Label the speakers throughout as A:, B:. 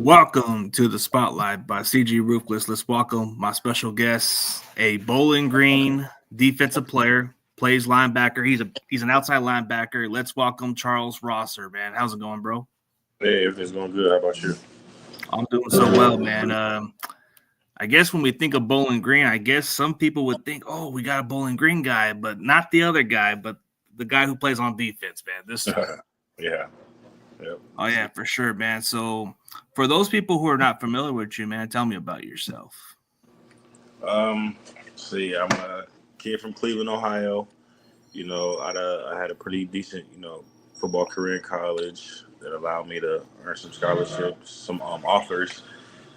A: Welcome to the Spotlight by CG Ruthless. Let's welcome my special guest, a Bowling Green defensive player, plays linebacker. He's an outside linebacker. Let's welcome Charles Rosser, man. How's it going, bro?
B: Hey, everything's going good. How about you?
A: I'm doing so well, man. I guess when we think of Bowling Green, I guess some people would think, oh, we got a Bowling Green guy, but not the other guy, but the guy who plays on defense, man. This
B: Yeah. Yep.
A: Oh, yeah, for sure, man. So for those people who are not familiar with you, man, tell me about yourself.
B: See, I'm a kid from Cleveland, Ohio. I had a pretty decent, football career in college that allowed me to earn some scholarships, some offers.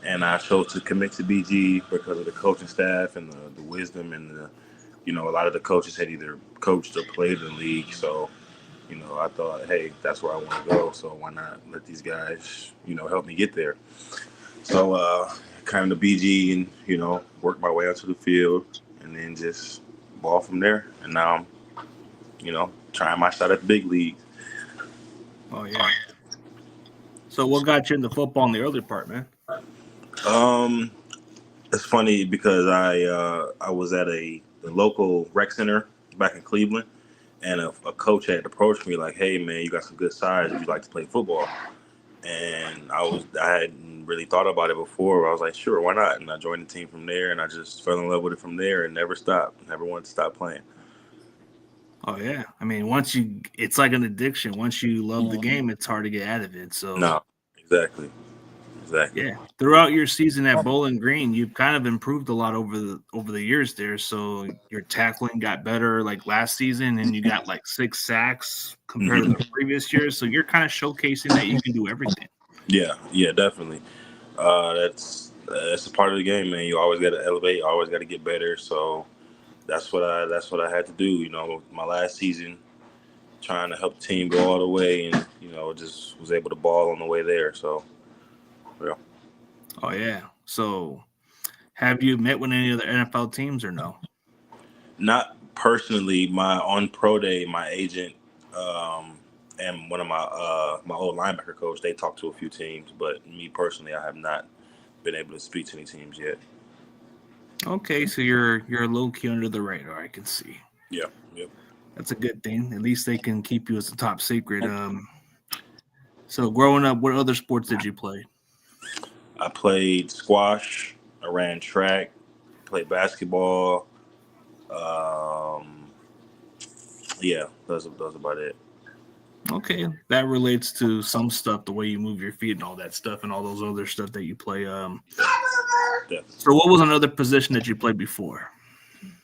B: And I chose to commit to BG because of the coaching staff and the wisdom and a lot of the coaches had either coached or played in the league. So, I thought, hey, that's where I want to go. So why not let these guys, help me get there? So kind of the BG and, worked my way onto the field and then just ball from there. And now I'm, trying my shot at the big league.
A: Oh, yeah. So what got you into football in the early part, man?
B: It's funny because I was at the local rec center back in Cleveland, and a coach had approached me like, "Hey man, you got some good size. Would you like to play football?" And I hadn't really thought about it before. I was like, "Sure, why not?" And I joined the team from there, and I just fell in love with it from there, and never stopped. Never wanted to stop playing.
A: Oh yeah, I mean, it's like an addiction. Once you love the game, it's hard to get out of it. So
B: No, exactly.
A: Yeah, throughout your season at Bowling Green, you've kind of improved a lot over the years there. So your tackling got better like last season, and you got like 6 sacks compared to the previous years. So you're kind of showcasing that you can do everything.
B: Yeah, definitely. That's a part of the game, man. You always got to elevate. Always got to get better. So that's what I had to do. My last season, trying to help the team go all the way, and just was able to ball on the way there. So yeah.
A: Oh yeah. So have you met with any other NFL teams or no?
B: Not personally. On pro day, my agent and one of my old linebacker coach, they talked to a few teams, but me personally, I have not been able to speak to any teams yet.
A: Okay, so you're low key under the radar. I can see.
B: Yeah. Yep.
A: That's a good thing. At least they can keep you as a top secret. So growing up, what other sports did you play?
B: I played squash. I ran track. Played basketball. Yeah, that's about it.
A: Okay, that relates to some stuff, the way you move your feet and all that stuff, and all those other stuff that you play.
B: Yeah.
A: So, what was another position that you played before?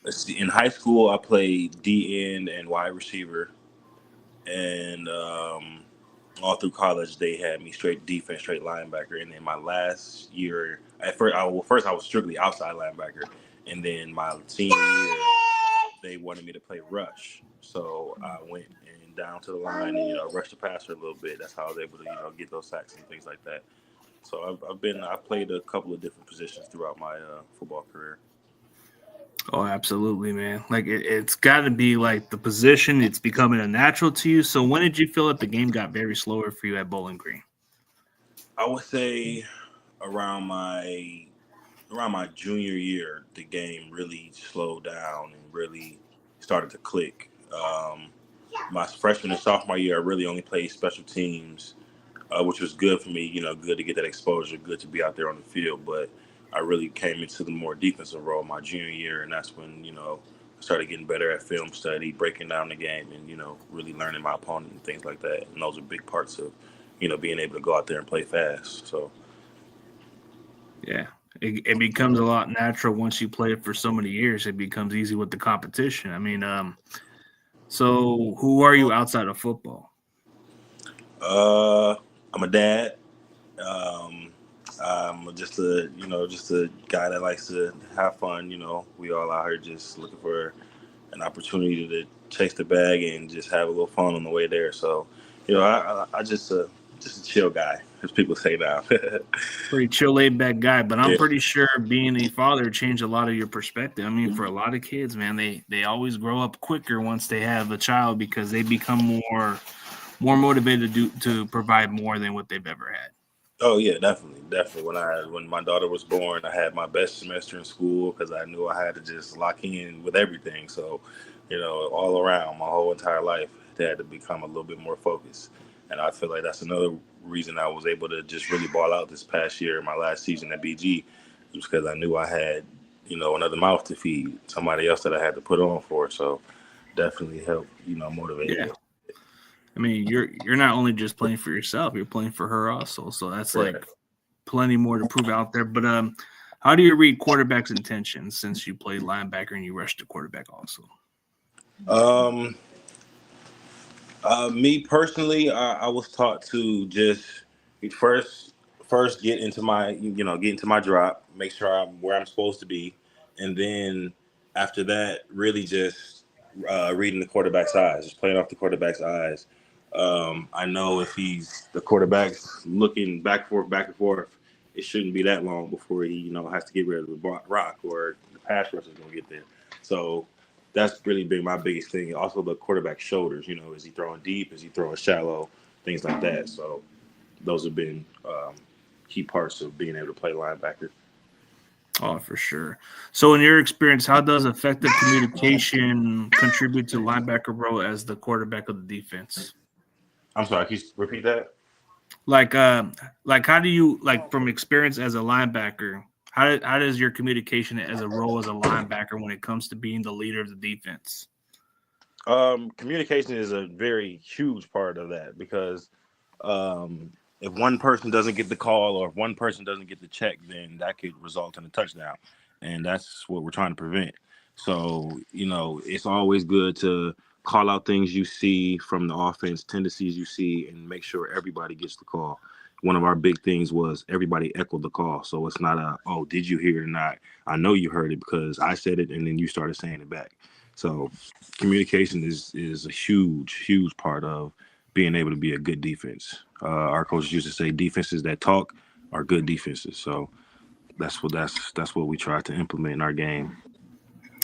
B: Let's see. In high school, I played D end and wide receiver, and all through college, they had me straight defense, straight linebacker. And then my last year, first I was strictly outside linebacker, and then my senior year, they wanted me to play rush. So I went and down to the line and rushed the passer a little bit. That's how I was able to get those sacks and things like that. So I've played a couple of different positions throughout my football career.
A: Oh, absolutely, man. Like it's got to be like the position. It's becoming a natural to you. So when did you feel that the game got very slower for you at Bowling Green?
B: I would say around my junior year, the game really slowed down and really started to click. My freshman and sophomore year, I really only played special teams, which was good for me. Good to get that exposure, good to be out there on the field. But I really came into the more defensive role my junior year, and that's when I started getting better at film study, breaking down the game, and really learning my opponent and things like that. And those are big parts of being able to go out there and play fast. So
A: yeah. It becomes a lot natural once you play it for so many years. It becomes easy with the competition. I mean, so who are you outside of football?
B: I'm a dad. I'm just a guy that likes to have fun. We all out here just looking for an opportunity to chase the bag and just have a little fun on the way there. So, I just a chill guy, as people say now.
A: Pretty chill, laid back guy, but I'm pretty sure being a father changed a lot of your perspective. I mean, for a lot of kids, man, they always grow up quicker once they have a child because they become more motivated to provide more than what they've ever had.
B: Oh yeah, definitely. When my daughter was born, I had my best semester in school because I knew I had to just lock in with everything. So, all around my whole entire life, it had to become a little bit more focused. And I feel like that's another reason I was able to just really ball out this past year, my last season at BG, was because I knew I had, another mouth to feed, somebody else that I had to put on for. So definitely helped, motivate
A: Yeah.
B: me.
A: I mean, you're not only just playing for yourself, you're playing for her also. So that's
B: Right.
A: like plenty more to prove out there. But how do you read quarterback's intentions since you played linebacker and you rushed the quarterback also?
B: Um, Me personally, I was taught to just first first get into my drop, make sure I'm where I'm supposed to be, and then after that, really just reading the quarterback's eyes, just playing off the quarterback's eyes. I know if the quarterback's looking back and forth, it shouldn't be that long before he has to get rid of the rock or the pass rush is going to get there. So that's really been my biggest thing. Also, the quarterback's shoulders. Is he throwing deep? Is he throwing shallow? Things like that. So those have been key parts of being able to play linebacker.
A: Oh, for sure. So, in your experience, how does effective communication contribute to linebacker role as the quarterback of the defense?
B: I'm sorry. Can you repeat that?
A: Like, how do you like from experience as a linebacker? How does your communication as a role as a linebacker when it comes to being the leader of the defense?
B: Communication is a very huge part of that because if one person doesn't get the call or if one person doesn't get the check, then that could result in a touchdown, and that's what we're trying to prevent. So it's always good to call out things you see from the offense, tendencies you see, and make sure everybody gets the call. One of our big things was everybody echoed the call, so it's not a oh did you hear it or not? I know you heard it because I said it, and then you started saying it back. So communication is a huge part of being able to be a good defense. Our coaches used to say defenses that talk are good defenses. So that's what we try to implement in our game.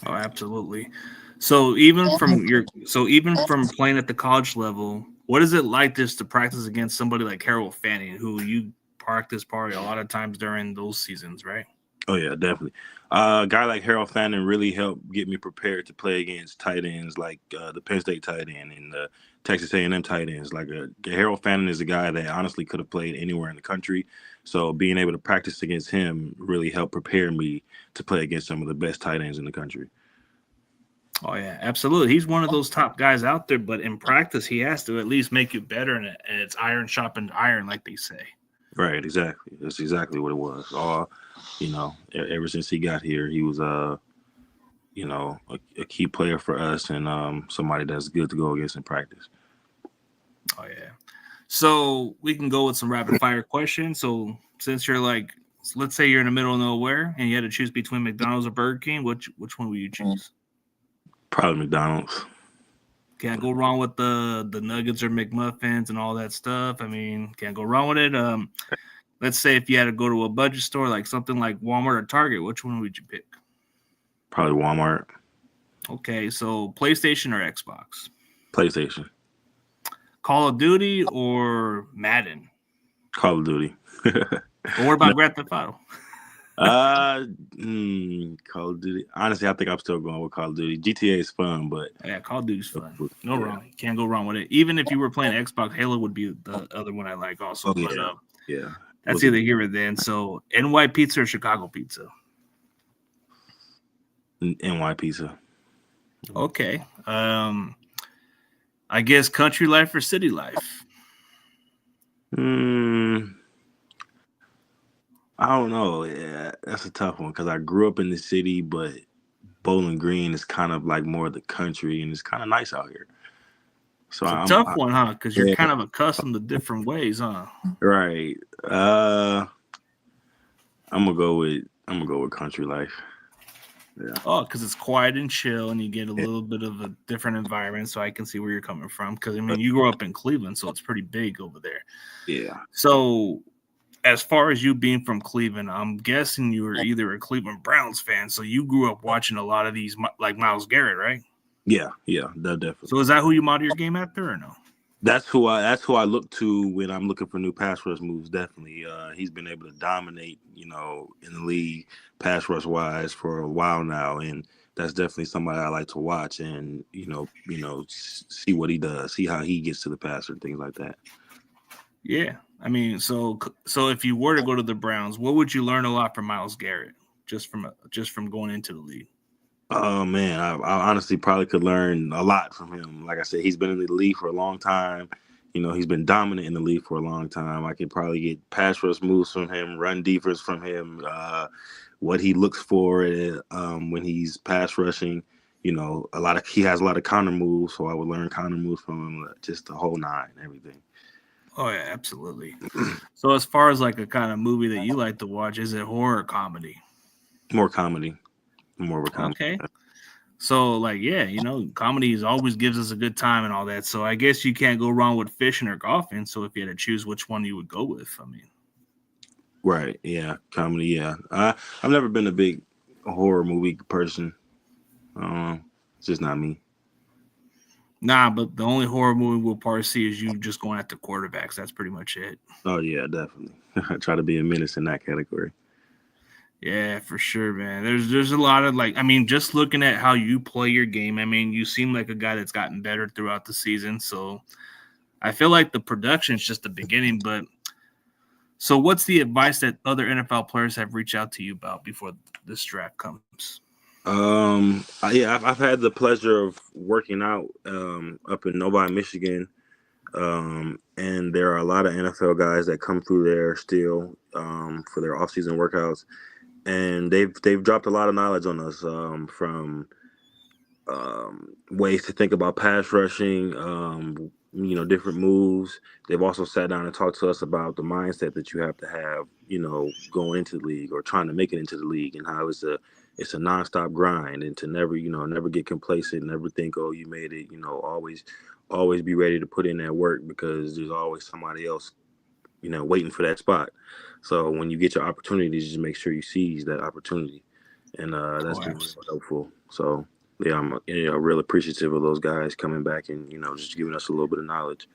A: Oh, absolutely. So even from playing at the college level, what is it like just to practice against somebody like Harold Fanning, who you practice probably a lot of times during those seasons, right?
B: Oh yeah, definitely. A guy like Harold Fannin really helped get me prepared to play against tight ends like the Penn State tight end and the Texas A&M tight ends. Like Harold Fannin is a guy that honestly could have played anywhere in the country. So being able to practice against him really helped prepare me to play against some of the best tight ends in the country.
A: Oh yeah, absolutely. He's one of those top guys out there, but in practice, he has to at least make you better, and it's iron sharpened iron, like they say.
B: Right, exactly. That's exactly what it was. Ever since he got here, he was a key player for us and somebody that's good to go against in practice.
A: Oh yeah. So we can go with some rapid fire questions. So since you're like, let's say you're in the middle of nowhere and you had to choose between McDonald's or Burger King, which one would you choose?
B: Probably McDonald's.
A: Can't go wrong with the nuggets or McMuffins and all that stuff. I mean, can't go wrong with it. Let's say if you had to go to a budget store like something like Walmart or Target, which one would you pick?
B: Probably Walmart.
A: Okay, so PlayStation or Xbox?
B: PlayStation.
A: Call of Duty or Madden?
B: Call of Duty.
A: Or what about Grand Theft Auto?
B: Call of Duty. Honestly, I think I'm still going with Call of Duty. GTA is fun, but
A: Yeah, Call of Duty's fun. No
B: yeah.
A: wrong. You can't go wrong with it. Even if you were playing Xbox, Halo would be the other one I like also.
B: Oh,
A: But
B: yeah.
A: that's either here or then. So NY pizza or Chicago pizza?
B: NY pizza.
A: Okay. I guess country life or city life?
B: I don't know. Yeah, that's a tough one because I grew up in the city, but Bowling Green is kind of like more of the country, and it's kind of nice out here. So
A: It's a tough one, huh? Because you're
B: yeah,
A: kind of accustomed to different ways, huh?
B: right. I'm gonna go with country life. Yeah.
A: Oh, because it's quiet and chill, and you get a little bit of a different environment. So I can see where you're coming from. Because I mean, you grew up in Cleveland, so it's pretty big over there.
B: Yeah.
A: So, as far as you being from Cleveland, I'm guessing you were either a Cleveland Browns fan, so you grew up watching a lot of these, like Myles Garrett, right?
B: Yeah, that
A: So
B: definitely.
A: is that who you model your game after, or no?
B: That's who I look to when I'm looking for new pass rush moves. Definitely, he's been able to dominate, in the league pass rush wise for a while now, and that's definitely somebody I like to watch and see what he does, see how he gets to the passer, things like that.
A: Yeah, I mean, so if you were to go to the Browns, what would you learn a lot from Myles Garrett just from going into the league?
B: Oh man, I honestly probably could learn a lot from him. Like I said, he's been in the league for a long time. He's been dominant in the league for a long time. I could probably get pass rush moves from him, run defense from him, what he looks for when he's pass rushing. He has a lot of counter moves, so I would learn counter moves from him, just the whole nine, everything.
A: Oh yeah, absolutely. So as far as like a kind of movie that you like to watch, is it horror or comedy?
B: More comedy. More of a comedy.
A: Okay. So like, yeah, comedy always gives us a good time and all that. So I guess you can't go wrong with fishing or golfing. So if you had to choose which one you would go with, I mean.
B: Right. Yeah. Comedy. Yeah. I've never been a big horror movie person. It's just not me.
A: Nah, but the only horror movie we'll probably see is you just going after quarterbacks. That's pretty much it.
B: Oh yeah, definitely. I try to be a menace in that category.
A: Yeah, for sure, man. There's a lot of just looking at how you play your game. I mean, you seem like a guy that's gotten better throughout the season. So I feel like the production is just the beginning. But so what's the advice that other NFL players have reached out to you about before this draft comes?
B: I've had the pleasure of working out up in Novi, Michigan. And there are a lot of NFL guys that come through there still for their off-season workouts, and they've dropped a lot of knowledge on us from ways to think about pass rushing, different moves. They've also sat down and talked to us about the mindset that you have to have, going into the league or trying to make it into the league, and how it's a nonstop grind, and to never get complacent, never think, oh, you made it, always be ready to put in that work, because there's always somebody else, waiting for that spot. So when you get your opportunity, just make sure you seize that opportunity, and that's been really helpful. So yeah, I'm real appreciative of those guys coming back and just giving us a little bit of knowledge.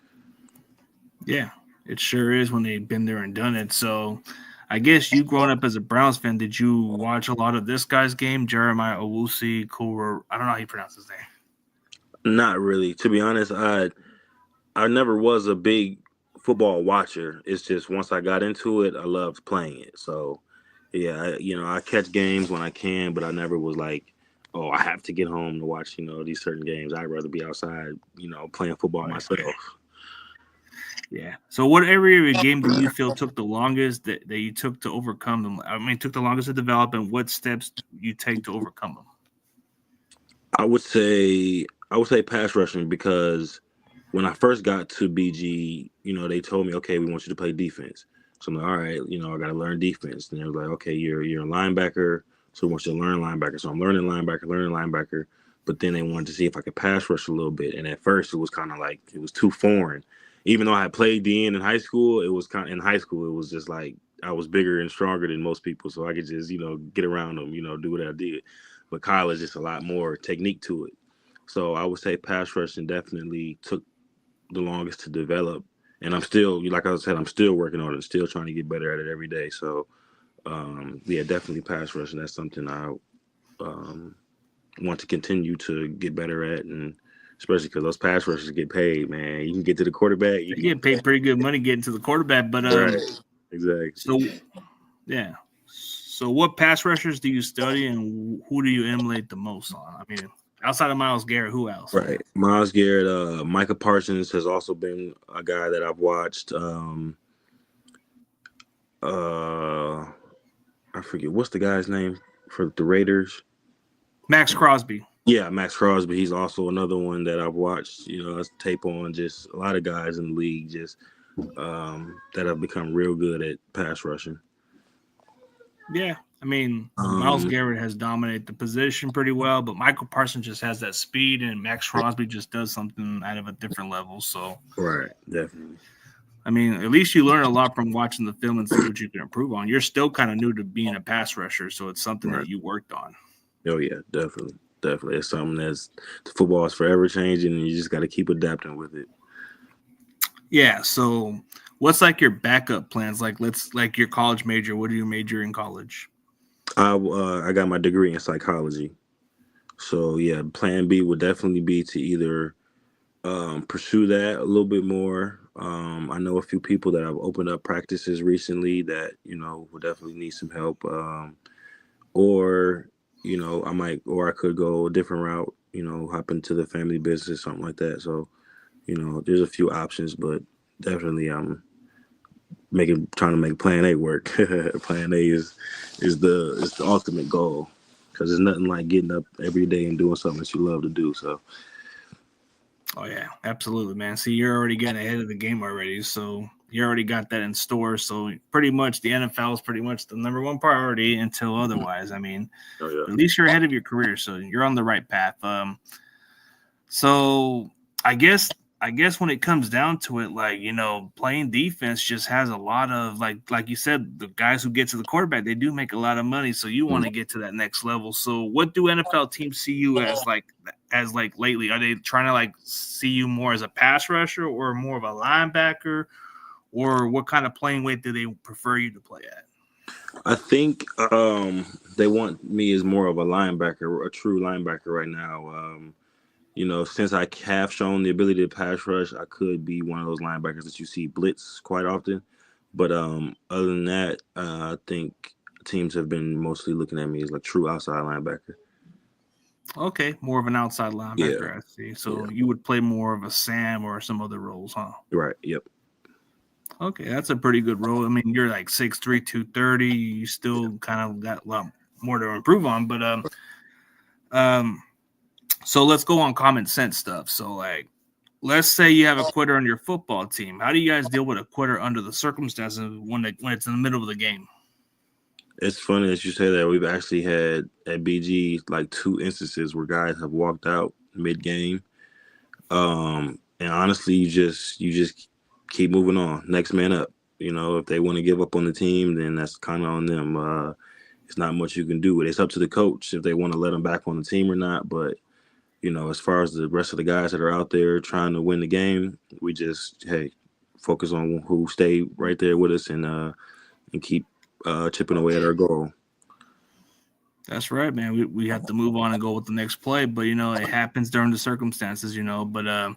A: Yeah, it sure is when they've been there and done it. So I guess you growing up as a Browns fan, did you watch a lot of this guy's game, Jeremiah Owusu-Koramoah? I don't know how you pronounce his name.
B: Not really, to be honest. I never was a big football watcher. It's just once I got into it, I loved playing it. So yeah, I catch games when I can, but I never was like, oh, I have to get home to watch, these certain games. I'd rather be outside, playing football myself.
A: Yeah. So what area of your game do you feel took the longest that you took to overcome them? I mean, took the longest to develop, and what steps you take to overcome them?
B: I would say pass rushing, because when I first got to BG, they told me, okay, we want you to play defense. So I'm like, all right, I got to learn defense. And they were like, okay, you're a linebacker, so we want you to learn linebacker. So I'm learning linebacker. But then they wanted to see if I could pass rush a little bit. And at first, it was kind of like, it was too foreign. Even though I had played DN in high school, it was just like I was bigger and stronger than most people, so I could just, get around them, do what I did. But college, just a lot more technique to it. So I would say pass rushing definitely took the longest to develop. And I'm still, like I said, I'm still working on it, still trying to get better at it every day. So, definitely pass rushing. That's something I want to continue to get better at, and especially because those pass rushers get paid, man. You can get to the quarterback.
A: You get paid pretty good money getting to the quarterback, but
B: right. Exactly.
A: So, yeah. So what pass rushers do you study, and who do you emulate the most on? I mean, outside of Myles Garrett, who else?
B: Right. Myles Garrett, Micah Parsons has also been a guy that I've watched. I forget, what's the guy's name for the Raiders?
A: Max Crosby.
B: Yeah, Max Crosby. He's also another one that I've watched, tape on. Just a lot of guys in the league just that have become real good at pass rushing.
A: Yeah. I mean, Myles Garrett has dominated the position pretty well, but Michael Parsons just has that speed, and Max Crosby just does something out of a different level. So,
B: right, definitely.
A: I mean, at least you learn a lot from watching the film and see what you can improve on. You're still kind of new to being a pass rusher, so it's something that you worked on.
B: Oh yeah, definitely. It's something the football is forever changing, and you just got to keep adapting with it.
A: Yeah. So, what's like your backup plans? Like your college major. What do you major in college?
B: I got my degree in psychology. So yeah, plan B would definitely be to either pursue that a little bit more. I know a few people that have opened up practices recently that would definitely need some help. Or or I could go a different route. Hop into the family business, something like that. So there's a few options, but definitely I'm making trying to make Plan A work. Plan A is the ultimate goal because there's nothing like getting up every day and doing something that you love to do. So
A: Oh yeah, absolutely, man. See, you're already getting ahead of the game already, so you already got that in store. So pretty much the NFL is pretty much the number one priority until otherwise. I mean,
B: oh yeah.
A: at least you're ahead of your career, so you're on the right path. So I guess when it comes down to it, like playing defense just has a lot of like you said, the guys who get to the quarterback, they do make a lot of money. So you want
B: Mm.
A: to get to that next level. So what do NFL teams see you as lately? Are they trying to like see you more as a pass rusher or more of a linebacker, or what kind of playing weight do they prefer you to play at?
B: I think they want me as more of a linebacker, a true linebacker right now. Since I have shown the ability to pass rush, I could be one of those linebackers that you see blitz quite often. But other than that, I think teams have been mostly looking at me as like true outside linebacker.
A: Okay, more of an outside
B: Yeah,
A: linebacker, I see.
B: yeah,
A: So you would play more of a Sam or some other roles, huh?
B: right. Yep.
A: Okay, that's a pretty good role. I mean, you're like 6'3", 230. You still kind of got a lot more to improve on, but um, so let's go on common sense stuff. So like, let's say you have a quitter on your football team. How do you guys deal with a quitter under the circumstances when it's in the middle of the game?
B: It's funny that you say that. We've actually had at BG like two instances where guys have walked out mid game. And honestly, you just keep moving on. Next man up. If they want to give up on the team, then that's kind of on them. It's not much you can do. It's up to the coach if they want to let them back on the team or not. But as far as the rest of the guys that are out there trying to win the game, we just focus on who stay right there with us and keep chipping away at our goal.
A: That's right, man. We have to move on and go with the next play, but it happens during the circumstances, But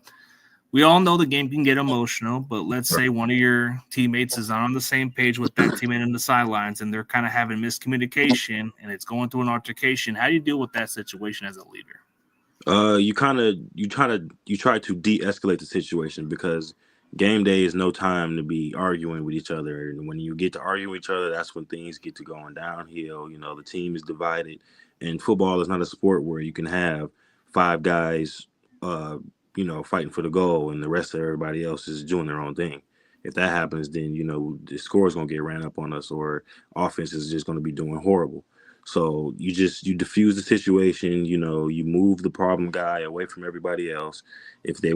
A: we all know the game can get emotional, but let's say one of your teammates is not on the same page with that teammate in the sidelines and they're kind of having miscommunication and it's going through an altercation. How do you deal with that situation as a leader?
B: You try to de-escalate the situation because game day is no time to be arguing with each other. And when you get to argue with each other, that's when things get to going downhill. The team is divided, and football is not a sport where you can have five guys, uh, fighting for the goal, and the rest of everybody else is doing their own thing. If that happens, then the score is gonna get ran up on us, or offense is just gonna be doing horrible. So you diffuse the situation, you move the problem guy away from everybody else. If they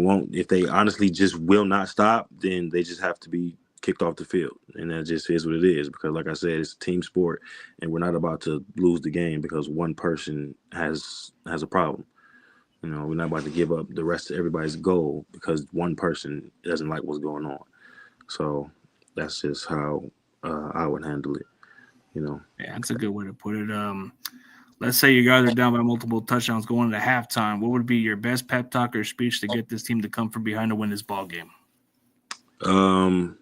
B: honestly just will not stop, then they just have to be kicked off the field. And that just is what it is. Because like I said, it's a team sport and we're not about to lose the game because one person has a problem. We're not about to give up the rest of everybody's goal because one person doesn't like what's going on. So that's just how I would handle it, you know.
A: Yeah, that's a good way to put it. Let's say you guys are down by multiple touchdowns going into halftime. What would be your best pep talk or speech to get this team to come from behind to win this ball game?
B: Um,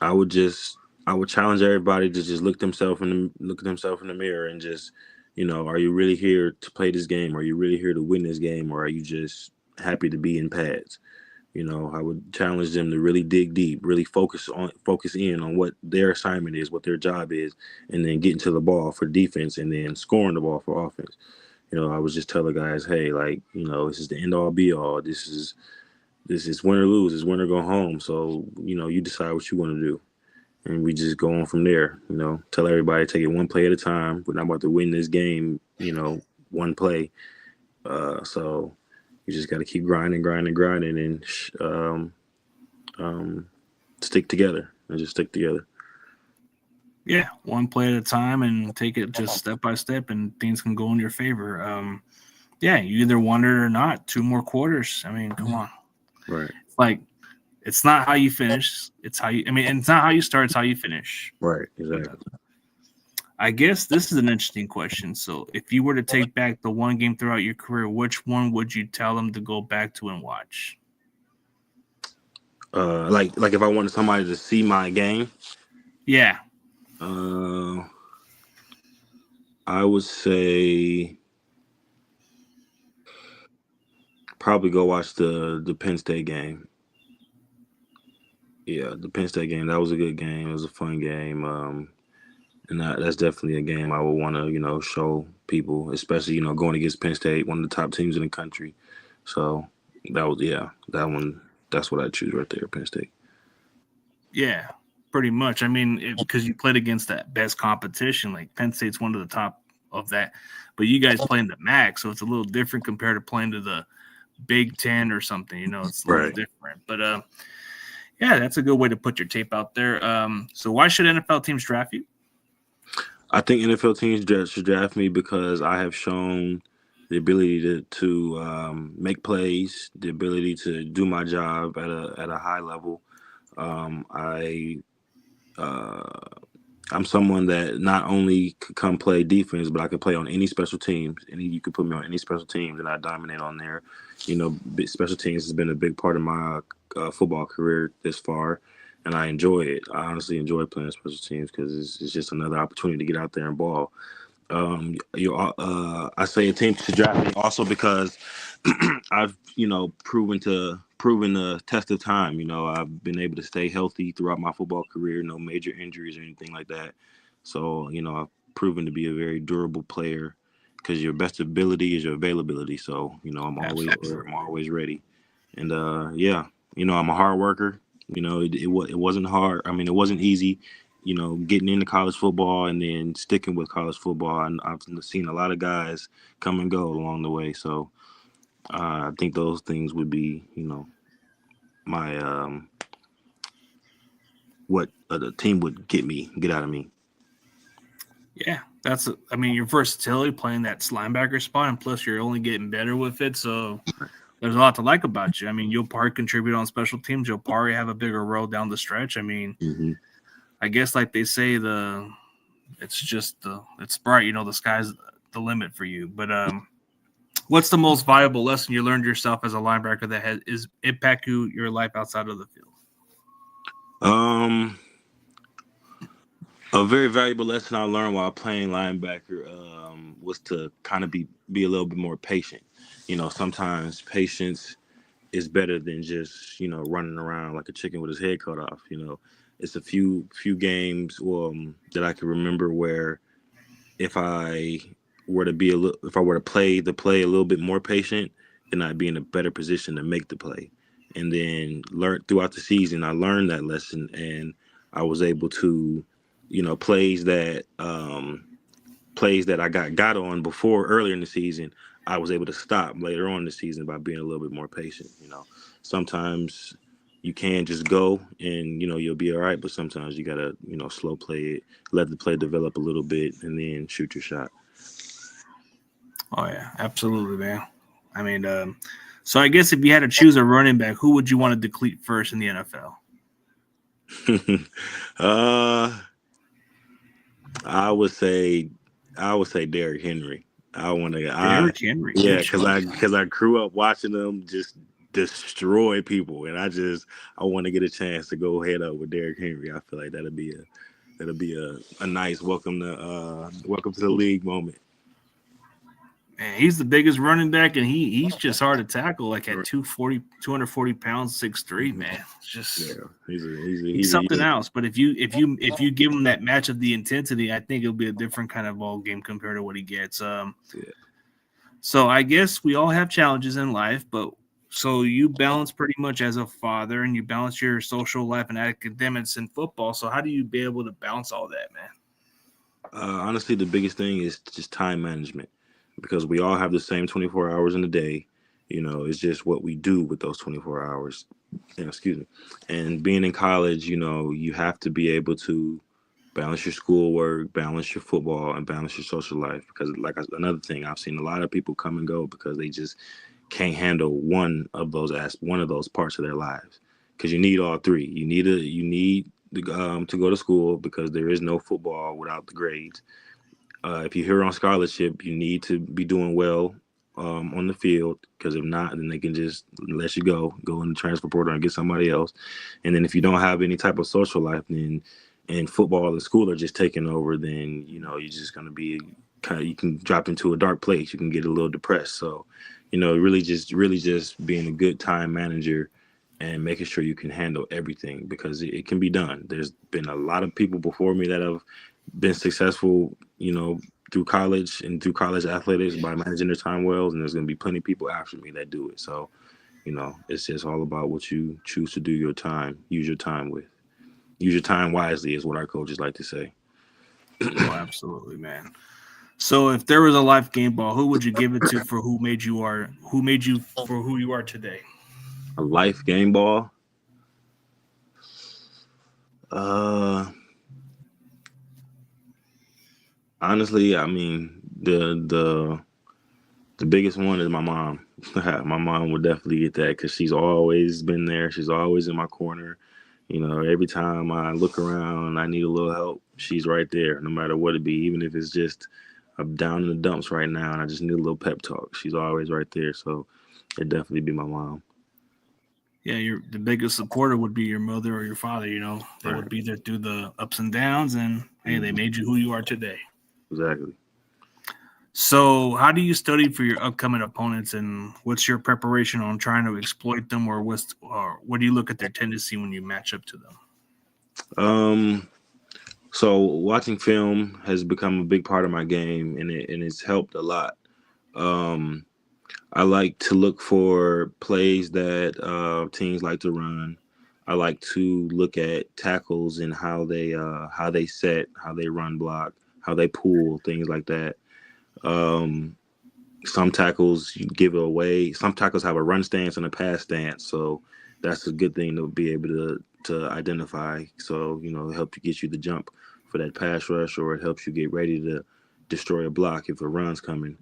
B: I would just I would challenge everybody to just look at themselves in the mirror and just, are you really here to play this game? Are you really here to win this game? Or are you just happy to be in pads? I would challenge them to really dig deep, really focus in on what their assignment is, what their job is, and then getting to the ball for defense and then scoring the ball for offense. I would just tell the guys, hey, like, this is the end all be all. This is win or lose, it's win or go home. So, you decide what you want to do and we just go on from there. Tell everybody take it one play at a time. We're not about to win this game, one play. So you just got to keep grinding, and um, stick together and just stick together.
A: Yeah, one play at a time and take it just step by step, and things can go in your favor. Yeah, you either won it or not. Two more quarters. I mean, come on.
B: Right.
A: Like It's not how you finish. It's how you. I mean, and it's not how you start. It's how you finish.
B: Right.
A: But
B: Exactly.
A: I guess this is an interesting question. So, if you were to take back the one game throughout your career, which one would you tell them to go back to and watch?
B: Like if I wanted somebody to see my game,
A: Yeah,
B: uh, I would say probably go watch the Penn State game. Yeah, the Penn State game. That was a good game. It was a fun game. And that's definitely a game I would want to, show people, especially, going against Penn State, one of the top teams in the country. So that one, that's what I choose right there, Penn State.
A: yeah, pretty much. I mean, because you played against that best competition, like Penn State's one of the top of that, but you guys play in the MAC, so it's a little different compared to playing to the Big Ten or something. It's a little
B: Right.
A: different. But yeah, that's a good way to put your tape out there. So why should NFL teams draft you?
B: I think NFL teams should draft me because I have shown the ability to make plays, the ability to do my job at a high level. Um, I uh, I'm someone that not only could come play defense, but I could play on any special teams. You could put me on any special teams, and I dominate on there. Special teams has been a big part of my football career this far, and I enjoy it. I honestly enjoy playing special teams because it's just another opportunity to get out there and ball. I say a team to draft me also because I've proven the test of time. I've been able to stay healthy throughout my football career, no major injuries or anything like that. So I've proven to be a very durable player because your best ability is your availability. So
A: Absolutely.
B: I'm always ready, and I'm a hard worker. It wasn't hard. I mean, it wasn't easy getting into college football and then sticking with college football. And I've seen a lot of guys come and go along the way. So I think those things would be, my what the team would get out of me.
A: Yeah, I mean, your versatility playing that linebacker spot, and plus you're only getting better with it. So there's a lot to like about you. I mean, you'll probably contribute on special teams. You'll probably have a bigger role down the stretch. I mean,
B: Mm-hmm.
A: I guess like they say, it's bright. The sky's the limit for you. But what's the most valuable lesson you learned yourself as a linebacker that is impact your life outside of the field?
B: Um, a very valuable lesson I learned while playing linebacker was to kind of be a little bit more patient. Sometimes patience is better than just running around like a chicken with his head cut off. It's a few games that I can remember where if I if I were to play the play a little bit more patient, then I'd be in a better position to make the play. And then learn throughout the season, I learned that lesson, and I was able to, plays that I got on before earlier in the season, I was able to stop later on in the season by being a little bit more patient. Sometimes you can just go and you'll be all right, but sometimes you gotta slow play it, let the play develop a little bit, and then shoot your shot.
A: Oh yeah, absolutely, man. I mean, so I guess if you had to choose a running back, who would you want to deplete first in the NFL?
B: uh, I would say Derrick Henry.
A: Derrick Henry,
B: Yeah,
A: good choice.
B: because I grew up watching them just destroy people, and I want to get a chance to go head up with Derrick Henry. I feel like that'll be a nice welcome to the league moment.
A: Man, he's the biggest running back, and he's just hard to tackle. Like at 240 pounds, 6'3", man. It's just
B: Yeah,
A: he's something else. But if you give him that match of the intensity, I think it'll be a different kind of ball game compared to what he gets.
B: Yeah.
A: So I guess we all have challenges in life, but so you balance pretty much as a father, and you balance your social life and academics in football. So how do you be able to balance all that, man?
B: Honestly, the biggest thing is just time management because we all have the same 24 hours in a day. It's just what we do with those 24 hours. Excuse me. And being in college, you have to be able to balance your schoolwork, balance your football, and balance your social life. Because, another thing, I've seen a lot of people come and go because they just can't handle one of those parts of their lives. because you need all three. To go to school because there is no football without the grades. If you're here on scholarship, you need to be doing well on the field because if not, then they can just let you go in the transfer portal and get somebody else. And then if you don't have any type of social life, then and football and school are just taking over, then you're just gonna be kind of you can drop into a dark place. You can get a little depressed. So, really just being a good time manager and making sure you can handle everything because it can be done. There's been a lot of people before me that have been successful, through college and through college athletics by managing their time well, and there's going to be plenty of people after me that do it. So, it's just all about what you choose to do your time, use your time with. Use your time wisely is what our coaches like to say.
A: Oh, absolutely, man. So if there was a life game ball, who would you give it to for who made you for who you are today?
B: A life game ball. Uh, Honestly, I mean the biggest one is my mom. My mom would definitely get that because she's always been there. She's always in my corner. Every time I look around, I need a little help. She's right there, no matter what it be. Even if it's just I'm down in the dumps right now and I just need a little pep talk. She's always right there. So it'd definitely be my mom.
A: Yeah, the biggest supporter would be your mother or your father. They
B: Right.
A: would be there through the ups and downs, and hey, they
B: Mhm.
A: made you who you are today.
B: Exactly.
A: So, how do you study for your upcoming opponents, and what's your preparation on trying to exploit them, or what do you look at their tendency when you match up to them?
B: Um. So watching film has become a big part of my game, and it's helped a lot. Um. I like to look for plays that teams like to run. I like to look at tackles and how they set, how they run block, how they pull, things like that. Um, some tackles you give it away. Some tackles have a run stance and a pass stance, so that's a good thing to be able to identify. So it helps you get you the jump for that pass rush, or it helps you get ready to destroy a block if a run's coming.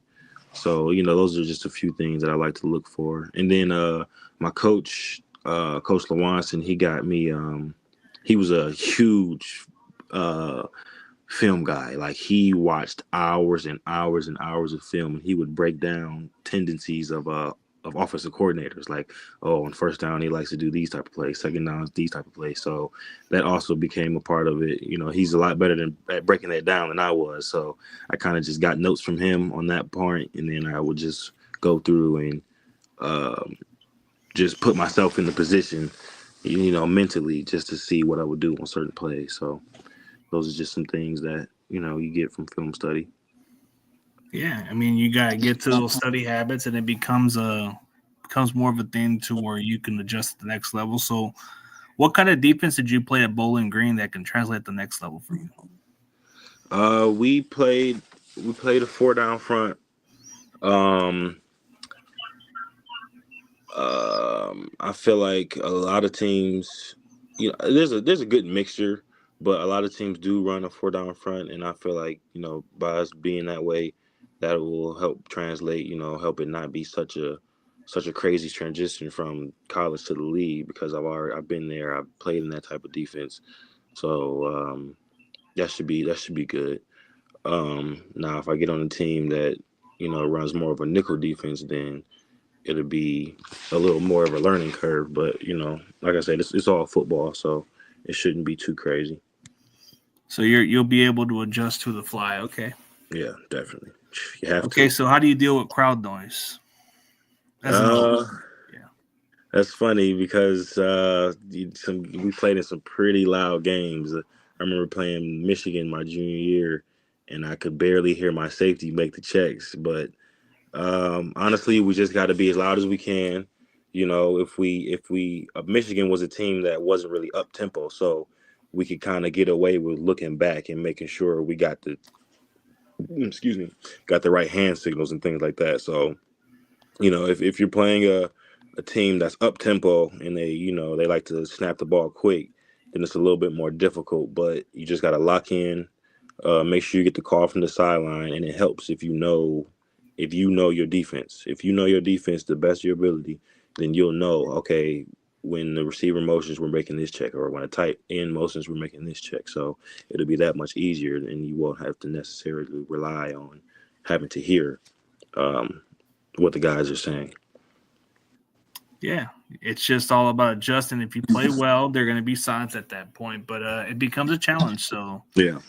B: So, those are just a few things that I like to look for. And then my coach, Coach Lewanson, he was a huge uh, film guy. Like he watched hours and hours and hours of film, and he would break down tendencies of offensive coordinators. Like, oh, on first down he likes to do these type of plays, second down these type of plays. So that also became a part of it. He's a lot better at breaking that down than I was. So I kind of just got notes from him on that part, and then I would just go through and um, just put myself in the position, mentally, just to see what I would do on certain plays. So those are just some things that you get from film study.
A: Yeah, I mean, you gotta get to those study habits, and it becomes more of a thing to where you can adjust to the next level. So, what kind of defense did you play at Bowling Green that can translate the next level for you?
B: We played a four down front. Um, I feel like a lot of teams, there's a good mixture, but a lot of teams do run a four down front, and I feel like by us being that way, that will help translate. Help it not be such a crazy transition from college to the league because I've been there, I've played in that type of defense, so that should be good. Now if I get on a team that runs more of a nickel defense, then it'll be a little more of a learning curve. But like I said, it's all football, so it shouldn't be too crazy.
A: So you'll be able to adjust to the fly. Okay.
B: Yeah, definitely. You have
A: Okay.
B: to.
A: So how do you deal with crowd noise? That's another
B: Uh,
A: one. Yeah.
B: that's funny because we played in some pretty loud games. I remember playing Michigan my junior year, and I could barely hear my safety make the checks. But honestly, we just got to be as loud as we can. If we Michigan was a team that wasn't really up tempo, so we could kind of get away with looking back and making sure we got excuse me, got the right hand signals and things like that. So if you're playing a team that's up tempo and they like to snap the ball quick, then it's a little bit more difficult. But you just got to lock in, make sure you get the call from the sideline, and it helps if you know your defense. If you know your defense the best of your ability, then you'll know, okay, when the receiver motions, we're making this check, or when a tight end motions, we're making this check. So it'll be that much easier, and you won't have to necessarily rely on having to hear what the guys are saying.
A: Yeah, it's just all about adjusting. If you play well, they're going to be signs at that point, but it becomes a challenge. So
B: Yeah.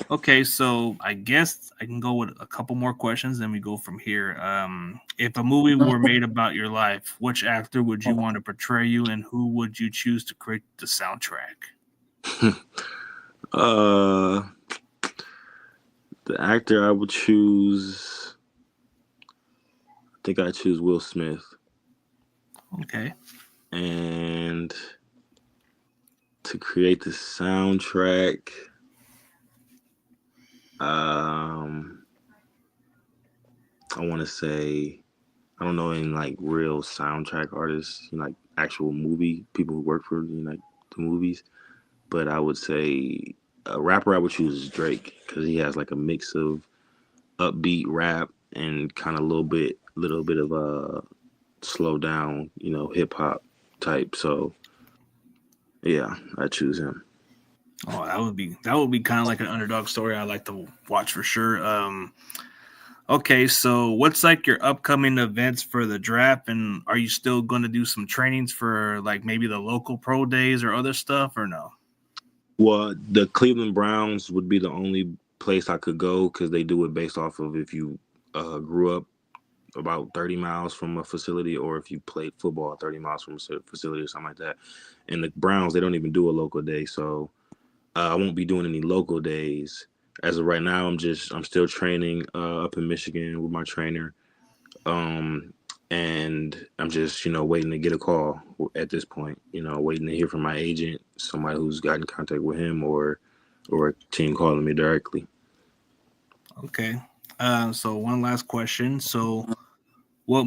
A: okay, so I guess I can go with a couple more questions, then we go from here. If a movie were made about your life, which actor would you want to portray you, and who would you choose to create the soundtrack?
B: The actor I would choose, I think I choose Will Smith.
A: Okay.
B: And to create the soundtrack, I want to say, I don't know any like real soundtrack artists, like actual movie people who work for like the movies, but I would say a rapper I would choose is Drake because he has like a mix of upbeat rap and kind of little bit of slow down, hip hop type. So yeah, I choose him.
A: Oh, that would be kind of like an underdog story I like to watch for sure. Okay, so what's like your upcoming events for the draft, and are you still going to do some trainings for like maybe the local pro days or other stuff, or no?
B: Well, the Cleveland Browns would be the only place I could go because they do it based off of if you grew up about 30 miles from a facility or if you played football 30 miles from a facility or something like that. And the Browns, they don't even do a local day. So I won't be doing any local days. As of right now, I'm still training up in Michigan with my trainer. And I'm just, waiting to get a call at this point, waiting to hear from my agent, somebody who's got in contact with him or a team calling me directly.
A: Okay. So one last question. So what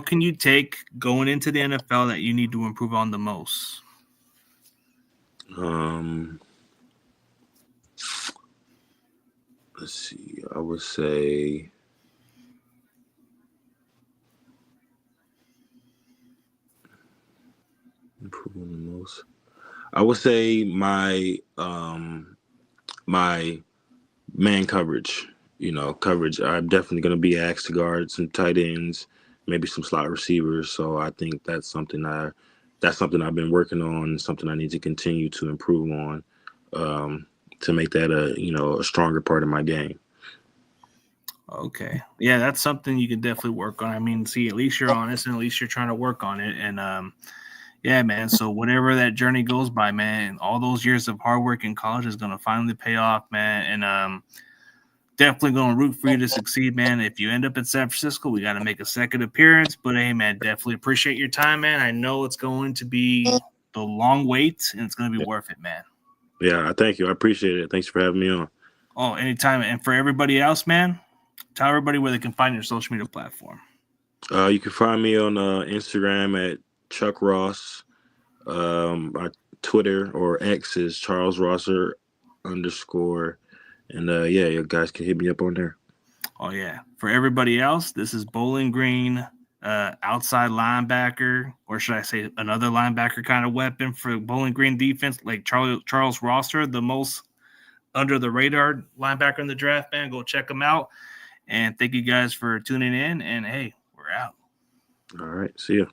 A: can you take going into the NFL that you need to improve on the most?
B: Let's see. I would say improving the most. I would say my my man coverage. Coverage. I'm definitely going to be asked to guard some tight ends, maybe some slot receivers. So I think that's something I've been working on, something I need to continue to improve on, to make that a stronger part of my game.
A: Okay. Yeah, that's something you can definitely work on. I mean, see, at least you're honest and at least you're trying to work on it. And yeah, man. So whatever that journey goes by, man, all those years of hard work in college is gonna finally pay off, man. And definitely gonna root for you to succeed, man. If you end up in San Francisco, we gotta make a second appearance. But hey, man, definitely appreciate your time, man. I know it's going to be the long wait and it's gonna be worth it, man.
B: Yeah, thank you. I appreciate it. Thanks for having me on.
A: Oh, anytime. And for everybody else, man, tell everybody where they can find your social media platform.
B: You can find me on Instagram at Chuck Ross. My Twitter or X is Charles Rosser _. And yeah, you guys can hit me up on there.
A: Oh, yeah. For everybody else, this is Bowling Green, outside linebacker, or should I say another linebacker kind of weapon for Bowling Green defense, like Charles Rosser, the most under the radar linebacker in the draft, man. Go check him out. And thank you guys for tuning in. And hey, we're out.
B: All right. See ya.